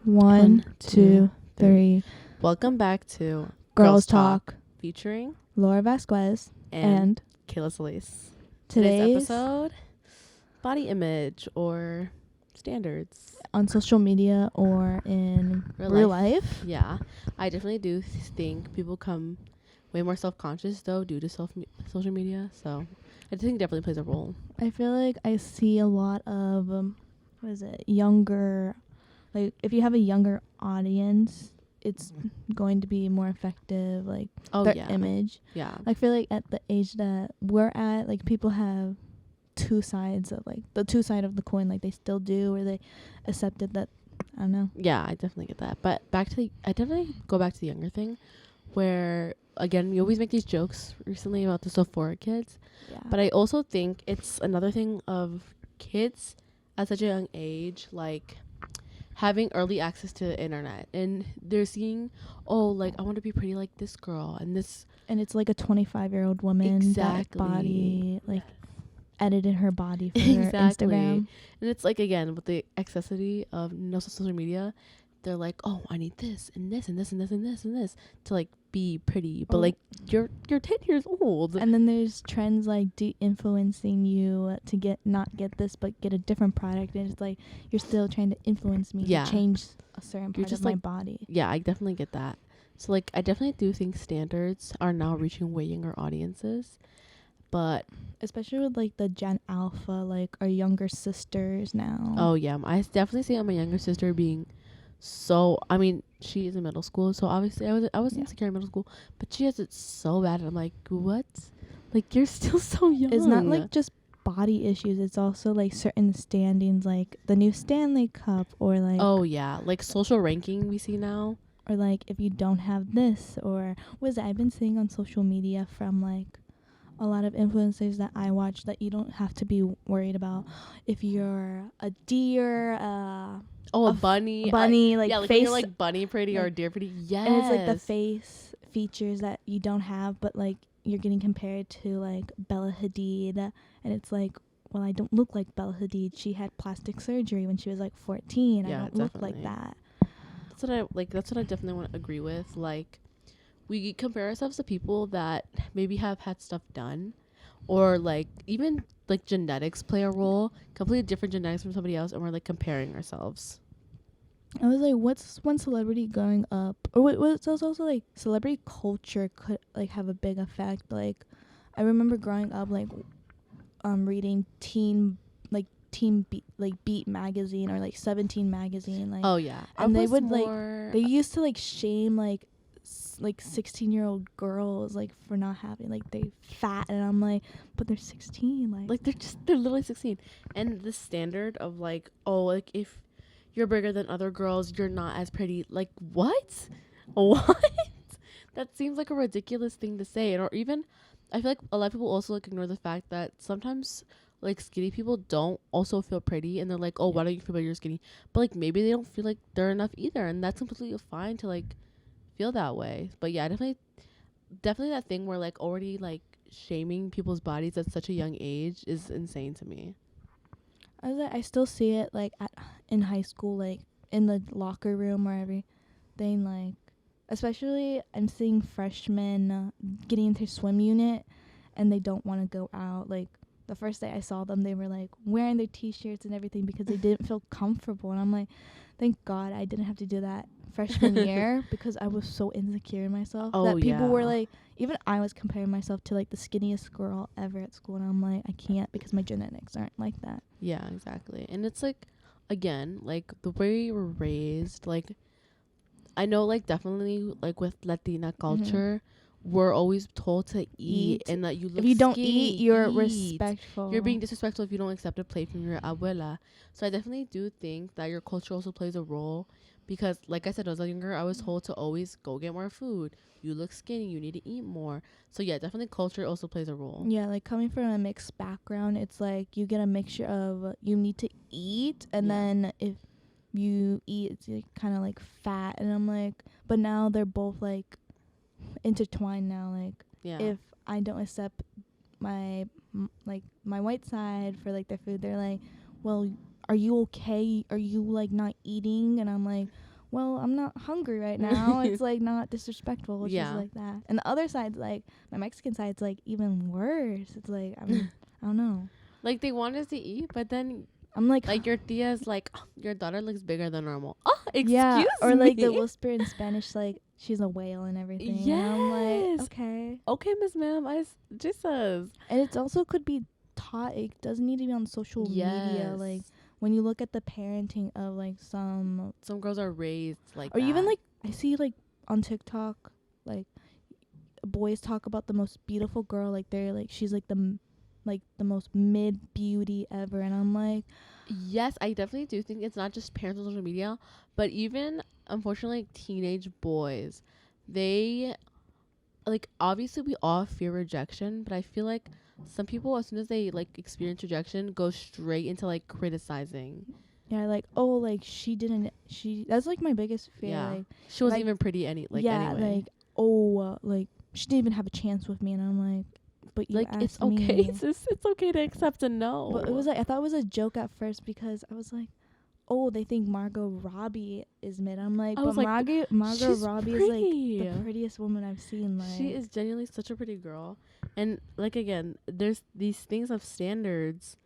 One, two, three. Welcome back to Girls Talk. featuring Laura Vasquez and Kayla Solis. Today's episode, body image or standards. On social media or in real life. Yeah. I definitely do think people come way more self-conscious, though, due to social media. So I think it definitely plays a role. I feel like I see a lot of, younger... Like, if you have a younger audience, it's going to be more effective, like, their image. Yeah. I feel like at the age that we're at, like, people have two sides of, like, the two side of the coin. Like, they still do, or they accepted that, I don't know. Yeah, I definitely get that. But I definitely go back to the younger thing, where, again, we always make these jokes recently about the Sephora kids. Yeah. But I also think it's another thing of kids at such a young age, like, having early access to the internet, and they're seeing, oh, like, I want to be pretty like this girl and this, and it's like a 25-year-old woman exactly, that body, like, edited her body for exactly. Instagram. And it's like, again, with the accessibility of social media, they're like, oh, I need this and this and this and this and this and this to, like, be pretty, but like, you're 10 years old. And then there's trends like influencing you to not get this but get a different product, and it's like you're still trying to influence me to change a certain part of my body. Yeah, I definitely get that. So, like, I definitely do think standards are now reaching way younger audiences, but especially with, like, the Gen Alpha, like, our younger sisters now. Oh yeah, I definitely see my younger sister being so, I mean, she is in middle school, so obviously I was insecure in middle school, but she has it so bad, and I'm like, what? Like, you're still so young. It's not like just body issues, it's also like certain standings, like the new Stanley Cup, or like, oh yeah, like social ranking we see now, or like if you don't have this, or what is it I've been seeing on social media from like a lot of influencers that I watch, that you don't have to be worried about if you're a deer, a bunny, like, yeah, like face, you're like bunny pretty, like, or deer pretty. Yes. And it's like the face features that you don't have, but like you're getting compared to like Bella Hadid, and it's like, well, I don't look like Bella Hadid. She had plastic surgery when she was like 14. Yeah, I don't look like that. That's what I definitely want to agree with. Like, we compare ourselves to people that maybe have had stuff done, or like even like genetics play a role, completely different genetics from somebody else, and we're like comparing ourselves. I was like, what's one celebrity growing up, or what's also like celebrity culture could like have a big effect. Like, I remember growing up, like, reading Beat magazine, or like 17 magazine, like, oh yeah, and they would like, they used to like shame like 16-year-old girls, like, for not having, like, they fat, and I'm like, but they're 16, like they're literally 16, and the standard of like, oh, like, if you're bigger than other girls, you're not as pretty. Like, what that seems like a ridiculous thing to say. Or even, I feel like a lot of people also like ignore the fact that sometimes like skinny people don't also feel pretty, and they're like, oh, why don't you feel like you're skinny? But like, maybe they don't feel like they're enough either, and that's completely fine to like feel that way. But yeah, definitely that thing where like already like shaming people's bodies at such a young age is insane to me. I still see it like in high school, like in the locker room or everything, like, especially I'm seeing freshmen getting into swim unit, and they don't want to go out. Like, the first day I saw them, they were like wearing their t-shirts and everything because they didn't feel comfortable, and I'm like, thank God I didn't have to do that freshman year, because I was so insecure in myself that people were like, even I was comparing myself to like the skinniest girl ever at school, and I'm like, I can't, because my genetics aren't like that. Yeah, exactly. And it's like, again, like the way we were raised, like, I know, like, definitely like with Latina culture, we're always told to eat, and that you look, if you don't skinny, eat, you're respectful. You're being disrespectful if you don't accept a plate from your abuela. So I definitely do think that your culture also plays a role, because like I said, when I was younger, I was told to always go get more food. You look skinny, you need to eat more. So yeah, definitely culture also plays a role. Yeah, like coming from a mixed background, it's like you get a mixture of, you need to eat, and then if you eat, it's like kind of like fat, and I'm like, but now they're both like intertwined now. Like, if I don't accept my white side for like their food, they're like, well, are you okay? Are you like not eating? And I'm like, well, I'm not hungry right now. It's like not disrespectful. It's just Yeah. like that. And the other side's like my Mexican side's like even worse. It's like I don't know. Like they want us to eat, but then I'm like like your tia's like, "Oh, your daughter looks bigger than normal." Oh, excuse yeah, or me. like the whisper in Spanish like she's a whale and everything. And I'm like Yes. okay. Okay, Miss Ma'am. Jesus. And it's also could be taught. It doesn't need to be on social media. Like when you look at the parenting of like some some girls are raised like or that. even like I see like on TikTok like boys talk about the most beautiful girl like they're like she's like the most mid beauty ever and I'm like Yes, I definitely do think it's not just parents on social media, but even unfortunately teenage boys. They like obviously we all fear rejection, but I feel like some people as soon as they like experience rejection go straight into like criticizing. yeah like oh like she that's like my biggest fear Yeah. like She wasn't like, even pretty anyway. like oh like she didn't even have a chance with me and I'm like but you like asked it's okay, me. sis. It's okay to accept a no. But it was like I thought it was a joke at first because I was like oh they think Margot Robbie is mid. I'm like I but was like, Margot she's Robbie is pretty. like the prettiest woman I've seen. Like She is genuinely such a pretty girl. And like again, there's these things of standards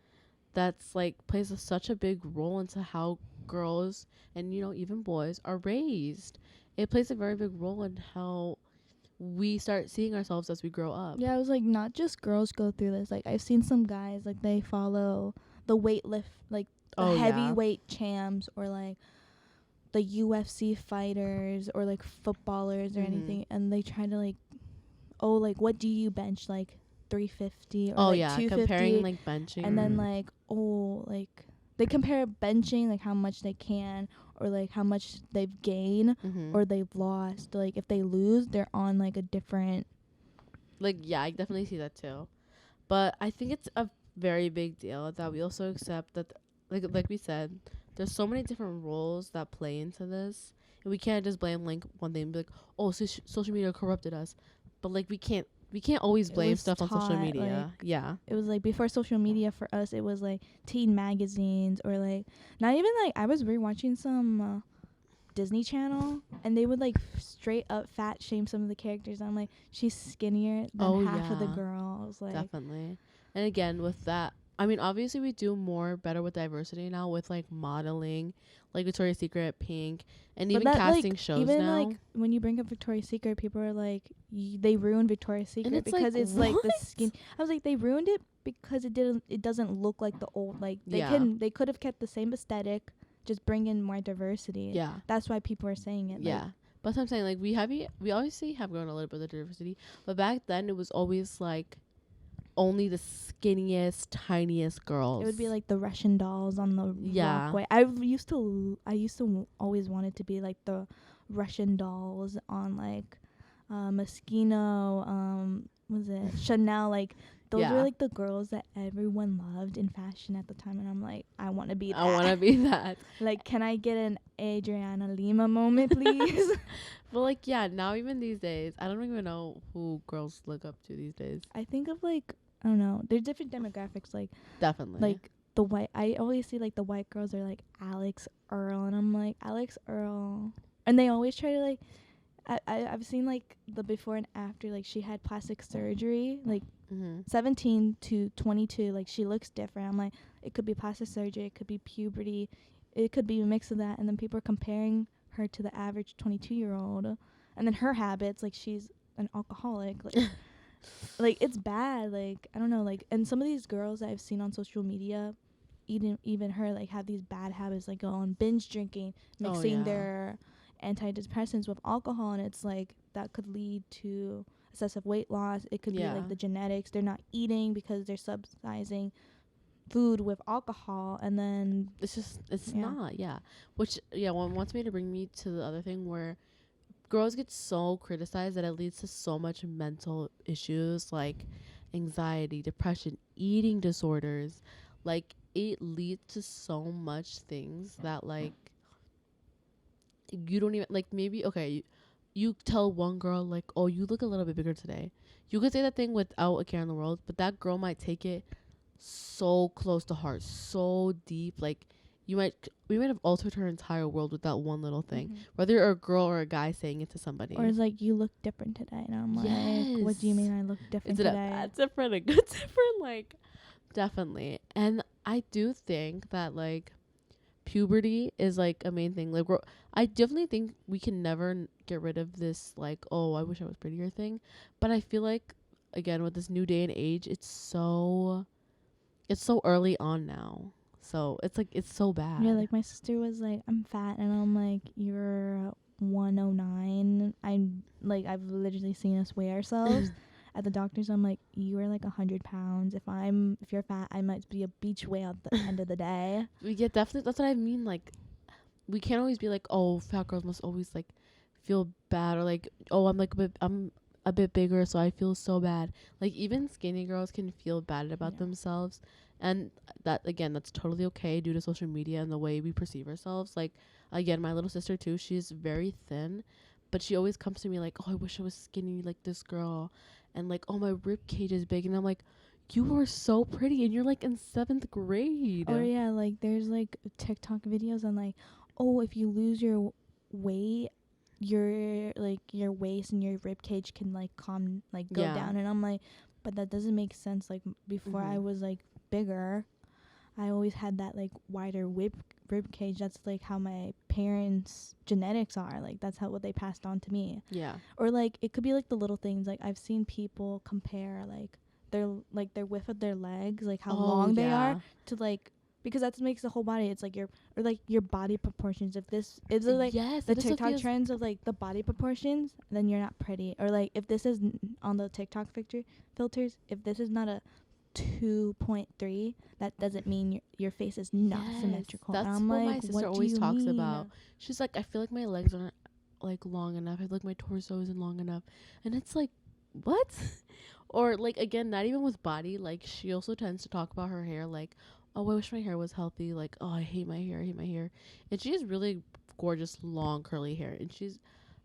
that's like plays such a big role into how girls and even boys are raised. It plays a very big role in how we start seeing ourselves as we grow up. yeah, I was like not just girls go through this. Like I've seen some guys like they follow the like the Oh, yeah. heavyweight champs or like the UFC fighters or like footballers or Mhm. anything and they try to like oh like what do you bench like 350 or Oh like yeah, 250 comparing like benching. and then like oh like they compare benching like how much they can or like how much they've gained Mhm. or they've lost like if they lose they're on like a different like yeah, I definitely see that too. But I think it's a very big deal that we also accept that like we said, there's so many different roles that play into this, and we can't just blame like one thing and be like, oh, social media corrupted us. But like we can't always It blame was stuff on social taught, media. Yeah. it was like before social media for us it was like teen magazines or like not even like I was rewatching some Disney Channel and they would like straight up fat shame some of the characters. I'm like she's skinnier than Oh, half of the yeah. girls like Definitely. And again, with that, I mean, obviously we do better with diversity now with like modeling, like Victoria's Secret, Pink, and but even that, casting like, shows even now. like when you bring up Victoria's Secret people are like they ruined Victoria's Secret it's because like, it's like the what? skin. I was like they ruined it because it doesn't look like the old like Yeah. they could have kept the same aesthetic just bring in more diversity. Yeah. That's why people are saying it. Yeah. But that's what I'm saying, like we obviously have grown a little bit of diversity, but back then it was always like only the skinniest, tiniest girls. It would be like the Russian dolls on the Yeah. walkway. I used to always wanted to be like the Russian dolls on like Moschino, was it Chanel? Like those Yeah. were like the girls that everyone loved in fashion at the time, and I'm like, I want to be that. I want to be that. Like, can I get an Adriana Lima moment, please? But like, yeah, now even these days, I don't even know who girls look up to these days. I think of like I don't know. There's different demographics. Definitely. Like the white. I always see like the white girls are like Alex Earl, and I'm like Alex Earl, and they always try to like. I've seen like the before and after. Like she had plastic surgery. Like 17 to 22. Like she looks different. I'm like it could be plastic surgery. It could be puberty. It could be a mix of that. And then people are comparing her to the average 22-year-old, and then her habits. Like she's an alcoholic. Like. Like it's bad. Like I don't know. Like and some of these girls that I've seen on social media, even her like have these bad habits. Like go on binge drinking, mixing yeah. their antidepressants with alcohol, and it's like that could lead to excessive weight loss. It could be Yeah. like the genetics. They're not eating because they're subsidizing food with alcohol, and then It's just it's Yeah. not. Yeah. Which one wants me to bring me to the other thing where girls get so criticized that it leads to so much mental issues like anxiety, depression, eating disorders. Like it leads to so much things that like you don't even like maybe okay, you tell one girl like, "Oh, you look a little bit bigger today." You could say that thing without a care in the world, but that girl might take it so close to heart, so deep, like we might have altered her entire world with that one little thing, Mhm. whether you're a girl or a guy saying it to somebody. Or it's like, you look different today, and I'm like, what do you Yes. mean I look different Is it a today? bad different, a good different? Like, definitely. And I do think that like puberty is like a main thing. Like, I definitely think we can never get rid of this like, oh, I wish I was prettier thing. But I feel like again with this new day and age, it's so early on now. So it's like it's so bad. Yeah, like my sister was like, I'm fat, and I'm like, you're 109. I'm like, I've literally seen us weigh ourselves at the doctor's. I'm like, you are like 100 pounds. If you're fat, I might be a beach whale at the end of the day. Yeah, definitely. That's what I mean. Like, we can't always be like, oh, fat girls must always like feel bad, or like, oh, I'm a bit bigger, so I feel so bad. Like, even skinny girls can feel bad about Yeah. themselves, and that again, that's totally okay due to social media and the way we perceive ourselves. Like, again, my little sister too, she's very thin, but she always comes to me like, oh, I wish I was skinny like this girl, and like, oh, my rib cage is big, and I'm like, you are so pretty, and you're like in 7th grade. Or yeah, like there's like TikTok videos on like, oh, if you lose your weight, your like your waist and your rib cage can like go Yeah. down, and I'm like, but that doesn't make sense. Like before I Mhm. was like bigger, I always had that like wider rib cage. That's like how my parents' genetics are. Like that's what they passed on to me. Yeah. Or like it could be like the little things. Like I've seen people compare their width of their legs, like how long they are, to like, because that makes the whole body. It's like your body proportions. If this is like Yes, the this TikTok Sophia's- trends of like the body proportions, then you're not pretty. Or like if this is on the TikTok filters, if this is not a 2.3, that doesn't mean your face is not Yes, symmetrical. that's And I'm what like, my sister what always do you talks mean? about. She's like, I feel like my legs aren't like long enough. I feel like my torso isn't long enough, and it's like, what? Or like again, not even with body. Like she also tends to talk about her hair. Like, oh, I wish my hair was healthy. Like, oh, I hate my hair. I hate my hair. And she has really gorgeous long curly hair. And she's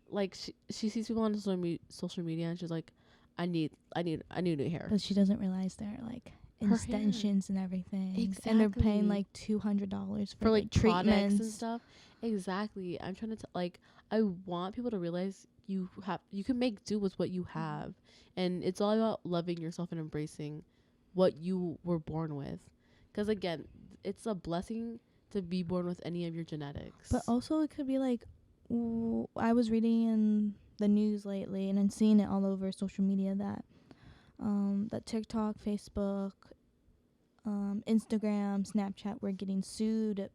like, she sees people on social media, and she's like, I need new hair. But she doesn't realize they're like Her hair. extensions and everything, and they're paying Exactly. like $200 For like products treatments and stuff. Exactly. I'm trying to like I want people to realize you can make do with what you have, and it's all about loving yourself and embracing what you were born with. Because again, it's a blessing to be born with any of your genetics. But also it could be like, I was reading in the news lately, and I'm seeing it all over social media that that TikTok, Facebook, Instagram, Snapchat were getting sued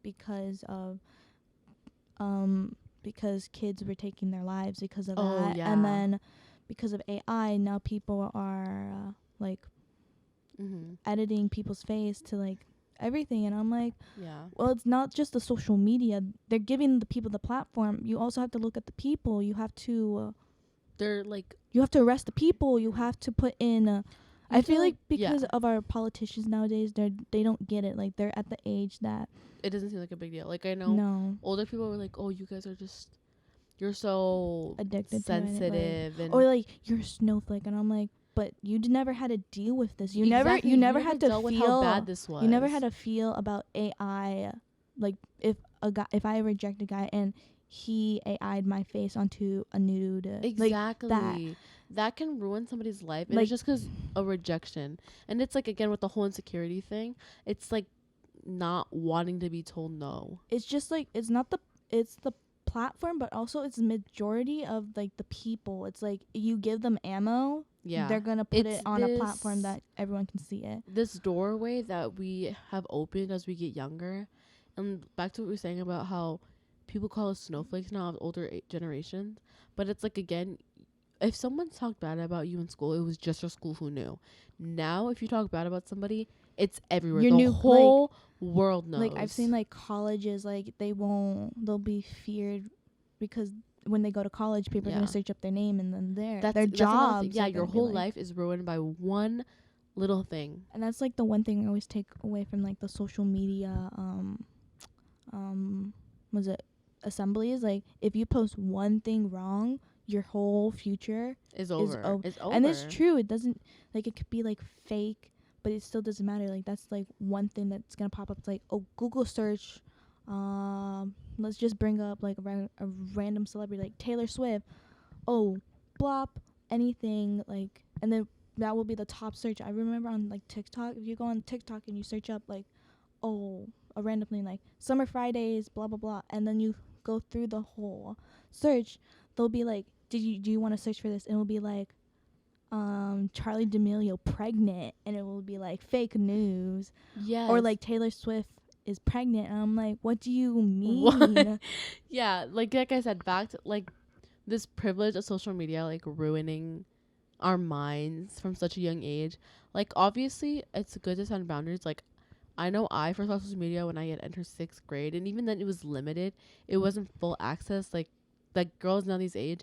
because kids were taking their lives because of Oh, that. yeah. And then because of AI, now people are like editing people's face to like everything, and I'm like, Yeah. well, it's not just the social media. They're giving the people the platform. You also have to look at the people. You have to They're like arrest the people. You have to put in I have to, feel like like, yeah. because of our politicians nowadays, they don't get it. Like they're at the age that it doesn't seem like a big deal. Like I know no older people were like, "Oh, you guys are just you're so addicted sensitive to it, and or like you're a snowflake," and I'm like, but you never had to deal with this. You Exactly, never had to dealt with feel how bad this was. You never had to feel about AI. Like if I reject a guy and he AI'd my face onto a nude, Exactly. That can ruin somebody's life, and Like- it's just 'cause a rejection. And it's like again with the whole insecurity thing, it's like not wanting to be told no. it's just like it's the platform, but also it's the majority of like the people. It's like you give them ammo, Yeah, they're gonna put It's it on a platform this- that everyone can see it. this doorway that we have opened as we get younger, and back to what we were saying about how people call us snowflakes now of older generations, but it's like again, if someone talked bad about you in school, it was just your school who knew. Now if you talk bad about somebody, it's everywhere. Your The new, whole world knows. Like I've seen like colleges, like they'll be feared because when they go to college, people are Yeah. gonna search up their name, and then their that's another thing. jobs. Yeah, are your gonna be, whole like- life is ruined by one little thing. And that's like the one thing I always take away from like the social media was it assemblies, like if you post one thing wrong, your whole future It's over. o- It's over. and it's true. It doesn't, like, it could be like fake, but it still doesn't matter. Like that's like one thing that's gonna pop up. It's like, oh, Google search let's just bring up like a random celebrity like Taylor Swift. Oh, blop, anything like, and then that will be the top search. I remember on like TikTok, if you go on TikTok and you search up like, oh, a random thing like Summer Fridays, blah blah blah, and then you go through the whole search, they'll be like, do you want to search for this? And it will be like, Charlie D'Amelio pregnant, and it will be like fake news, Yes. or like Taylor Swift is pregnant, and I'm like, what do you mean? What? Yeah, like I said, back to like this privilege of social media like ruining our minds from such a young age. Like obviously it's good to set boundaries. Like I know I first saw social media when I had entered 6th grade, and even then it was limited. It wasn't full access like girls now these age,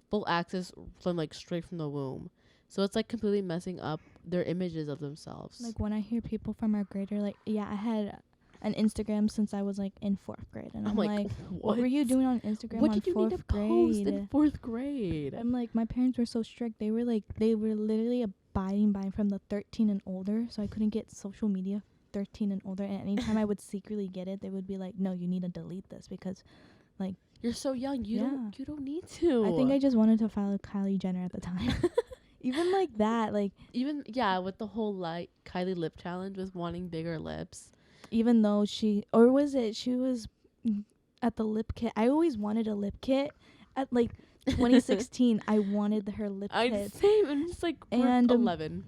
full access from like straight from the womb. So it's like completely messing up their images of themselves. Like when I hear people from our grade are like, yeah, I had an Instagram since I was like in 4th grade, and I'm like, what were you doing on Instagram what on did you 4th need to grade? post in 4th grade? I'm like, my parents were so strict. They were literally abiding by from the 13 and older, so I couldn't get social media 13 and older. And anytime I would secretly get it, they would be like, no, you need to delete this because You're so young. You Yeah. don't need to. I think I just wanted to follow Kylie Jenner at the time. Even like that, like even with the whole like Kylie lip challenge with wanting bigger lips. even though she was at the lip kit. I always wanted a lip kit at like 2016. I wanted her lip kit. Same, and it's like And, 11.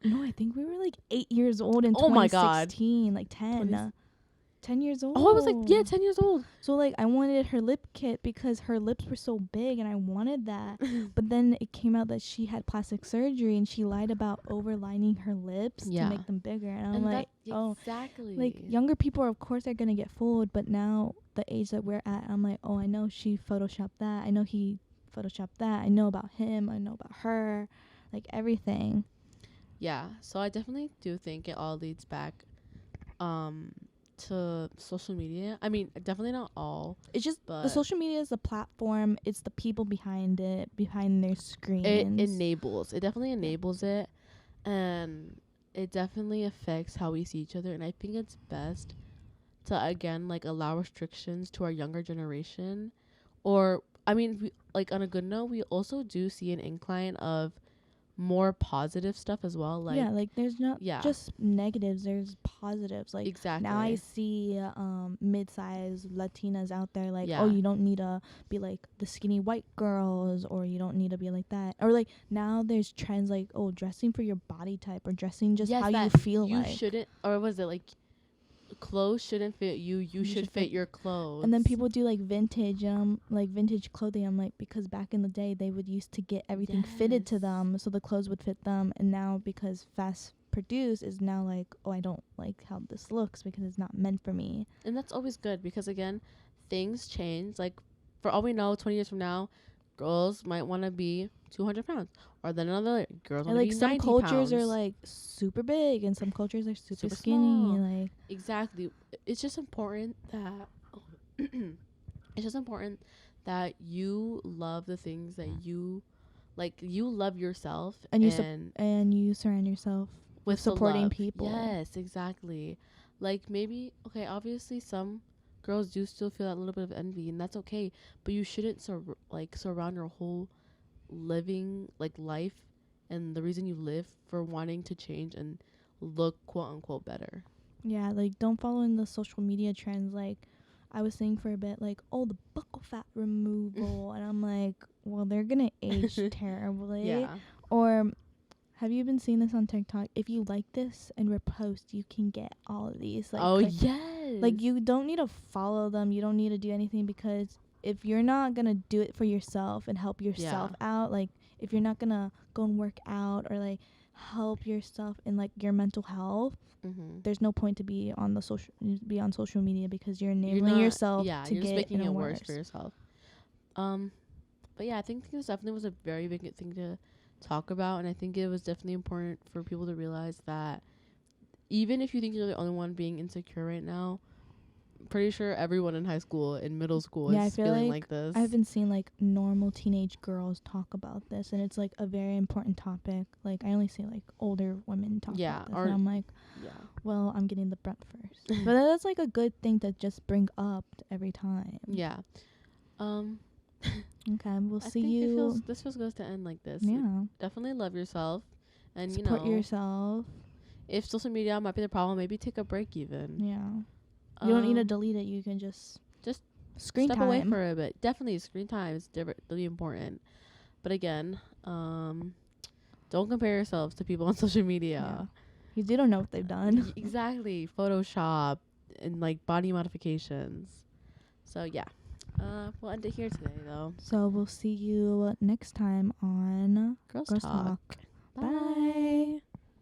No, I think we were like 8 years old in Oh my God. 2016, like 10. 20 10 years old. Oh, I was like 10 years old. So like I wanted her lip kit because her lips were so big and I wanted that. But then it came out that she had plastic surgery and she lied about overlining her lips Yeah. to make them bigger. And I'm And like, oh, exactly. like younger people are, of course they're gonna get fooled, but now the age that we're at, I'm like, oh, I know she photoshopped that. I know he photoshopped that. I know about him. I know about her. Like everything. Yeah, so I definitely do think it all leads back to social media. I mean, definitely not all. It's just But the social media is the platform. It's the people behind it, behind their screens. It definitely enables it, and it definitely affects how we see each other. And I think it's best to again like allow restrictions to our younger generation. Or I mean, we, like on a good note, we also do see an incline of more positive stuff as well. Like yeah, like there's not Yeah. just negatives. There's positives. Like exactly. now I see mid-sized Latinas out there like, Yeah. oh, you don't need to be like the skinny white girls, or you don't need to be like that. Or like now there's trends like, oh, dressing for your body type, or dressing just Yes, how you that feel you like. shouldn't, or was it like clothes shouldn't fit you? You should fit your clothes. And then people do like vintage clothing. I'm like, because back in the day they would used to get everything fitted to Yes. them, so the clothes would fit them. And now because fast produce is now like, oh, I don't like how this looks because it's not meant for me. And that's always good because again, things change. Like for all we know, 20 years from now, girls might want to be 200 pounds, or then another girls And want to like be some 90 cultures are pounds. like super big and some cultures are super Super skinny. small. Like Exactly. It's just important that it's just important that you love the things that you like. You love yourself And you and you surround yourself with the supporting love. people. Yes, exactly. Like maybe okay, obviously some girls do still feel that little bit of envy, and that's okay. But you shouldn't surround your whole living like life and the reason you live for wanting to change and look quote unquote better. Yeah, like don't follow in the social media trends. Like I was saying for a bit, like, oh, the buccal fat removal, and I'm like, well, they're gonna age terribly. Yeah. Or have you been seeing this on TikTok? If you like this and repost, you can get all of these. Like, Oh yes. like you don't need to follow them. You don't need to do anything, because if you're not gonna do it for yourself and help yourself out, like if you're not gonna go and work out or like help yourself in like your mental health, there's no point to be on social media, because you're enabling yourself to you're get just making in it a worse for yourself. But yeah, I think this definitely was a very big thing to talk about, and I think it was definitely important for people to realize that even if you think you're the only one being insecure right now, pretty sure everyone in high school and middle school I is feel feeling like like this. I've been seeing like normal teenage girls talk about this, and it's like a very important topic. Like I only see like older women talk about this, or and I'm like, Yeah. well, I'm getting the brunt first. But that's like a good thing to just bring up every time. Yeah. Um Okay, we'll I see think you. this feels goes to end like this. Yeah. Definitely love yourself, and Support yourself. if social media might be the problem, maybe take a break even. Yeah. You don't need to Um, delete it. You can just just screen step time. away for a bit. Definitely screen time is really important. But again, don't compare yourselves to people on social media. Because you don't know what they've done. Exactly. Photoshop and like body modifications. So yeah. We'll end it here today though. So we'll see you next time on Girls Girls Talk. Talk. Bye.